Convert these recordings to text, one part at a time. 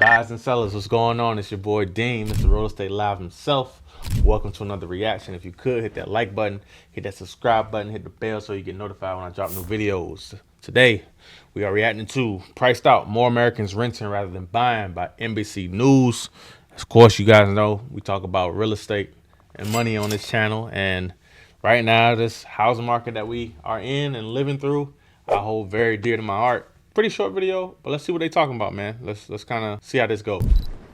Buyers and sellers, what's going on? It's your boy Dean, Mr. Real Estate Live himself. Welcome to another reaction. If you could, hit that like button, hit that subscribe button, hit the bell so you get notified when I drop new videos. Today, we are reacting to Priced Out, More Americans Renting Rather Than Buying by NBC News. Of course, you guys know we talk about real estate and money on this channel. And right now, this housing market that we are in and living through, I hold very dear to my heart. Pretty short video, but let's see what they talking about, man. Let's kind of see how this goes.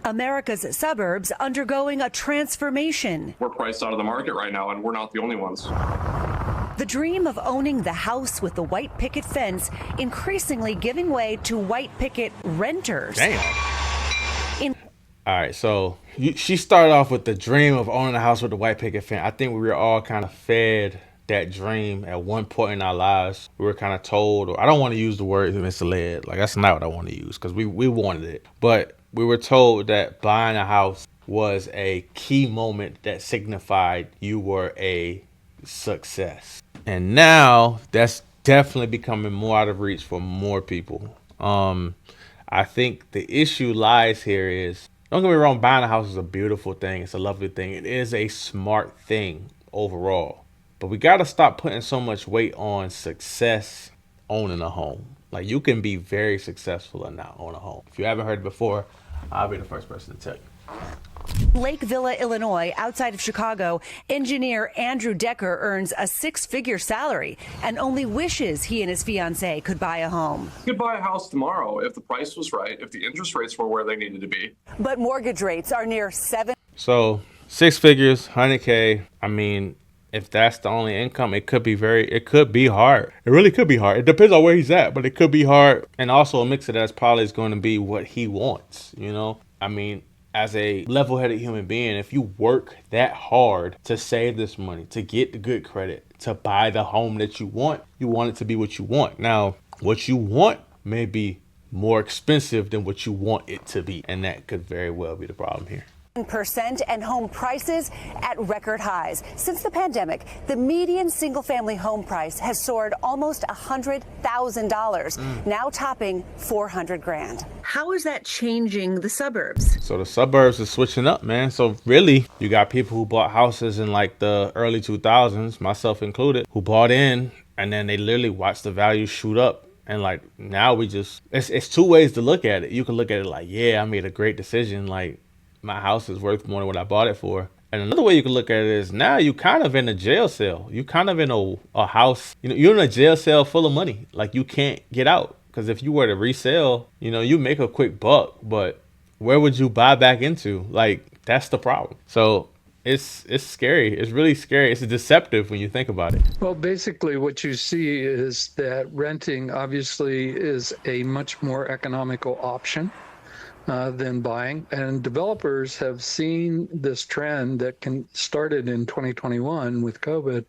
America's suburbs undergoing a transformation. We're priced out of the market right now, and we're not the only ones. The dream of owning the house with the white picket fence increasingly giving way to white picket renters. Damn. All right, so she started off with the dream of owning a house with the white picket fence. I think we were all kind of fed that dream at one point in our lives. We were kind of told, or I don't want to use the word misled, like that's not what I want to use, because we wanted it, but we were told that buying a house was a key moment that signified you were a success. And now that's definitely becoming more out of reach for more people. I think the issue lies here is, don't get me wrong, buying a house is a beautiful thing. It's a lovely thing. It is a smart thing overall. But we got to stop putting so much weight on success owning a home. Like, you can be very successful and not own a home. If you haven't heard it before, I'll be the first person to tell you. Lake Villa, Illinois, outside of Chicago, engineer Andrew Decker earns a six-figure salary and only wishes he and his fiancee could buy a home. You could buy a house tomorrow if the price was right, if the interest rates were where they needed to be. But mortgage rates are near 7. So 6 figures, 100K. I mean, if that's the only income, it could be hard. It really could be hard. It depends on where he's at, but it could be hard. And also a mix of that's probably is going to be what he wants, you know? I mean, as a level-headed human being, if you work that hard to save this money, to get the good credit, to buy the home that you want it to be what you want. Now, what you want may be more expensive than what you want it to be. And that could very well be the problem here. Percent and home prices at record highs. Since the pandemic, the median single-family home price has soared almost $100,000, now topping $400,000. How is that changing the suburbs? So the suburbs are switching up, man. So really, you got people who bought houses in like the early 2000s, myself included, who bought in and then they literally watched the value shoot up. And like now it's two ways to look at it. You can look at it like, yeah, I made a great decision. Like, my house is worth more than what I bought it for. And another way you can look at it is now you kind of in a jail cell. You kind of in a house, you know, you're in a jail cell full of money. Like, you can't get out. Because if you were to resell, you know, you make a quick buck, but where would you buy back into? Like, that's the problem. So it's scary. It's really scary. It's deceptive when you think about it. Well, basically what you see is that renting obviously is a much more economical option than buying, and developers have seen this trend that started in 2021 with COVID,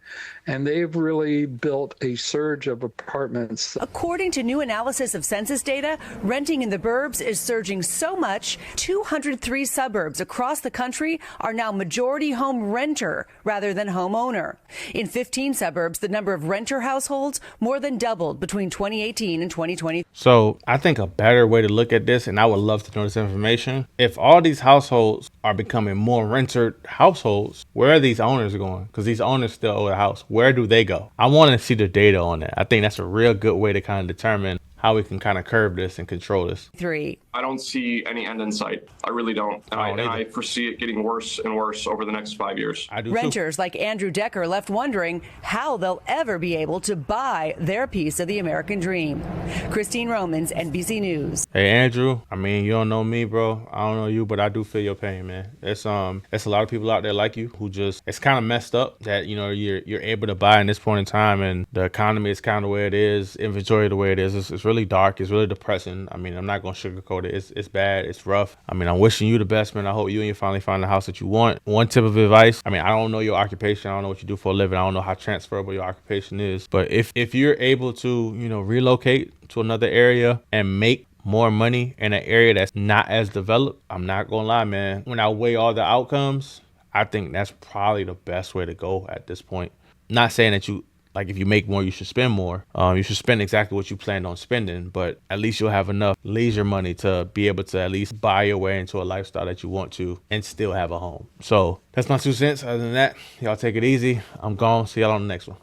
and they've really built a surge of apartments. According to new analysis of census data, renting in the burbs is surging so much, 203 suburbs across the country are now majority home renter rather than homeowner. In 15 suburbs, the number of renter households more than doubled between 2018 and 2020. So I think a better way to look at this, and I would love to know this information, if all these households are becoming more renter households, where are these owners going? Because these owners still own the house. Where do they go? I want to see the data on that. I think that's a real good way to kind of determine how we can kind of curb this and control this. I don't see any end in sight. I really don't. And I foresee it getting worse and worse over the next 5 years. I do Renters too. like Andrew Decker left wondering how they'll ever be able to buy their piece of the American dream. Christine Romans, NBC News. Hey, Andrew, I mean, you don't know me, bro. I don't know you, but I do feel your pain, man. It's a lot of people out there like you who just, it's kind of messed up that, you know, you're able to buy in this point in time and the economy is kind of the way it is, inventory the way it is. It's really dark. It's really depressing. I mean, I'm not going to sugarcoat it. It's bad. It's rough. I mean, I'm wishing you the best, man. I hope you and your family find the house that you want. One tip of advice, I mean, I don't know your occupation. I don't know what you do for a living. I don't know how transferable your occupation is. But if you're able to, you know, relocate to another area and make more money in an area that's not as developed, I'm not going to lie, man. When I weigh all the outcomes, I think that's probably the best way to go at this point. Not saying that you like if you make more, you should spend more. You should spend exactly what you planned on spending, but at least you'll have enough leisure money to be able to at least buy your way into a lifestyle that you want to and still have a home. So that's my 2 cents. Other than that, y'all take it easy. I'm gone. See y'all on the next one.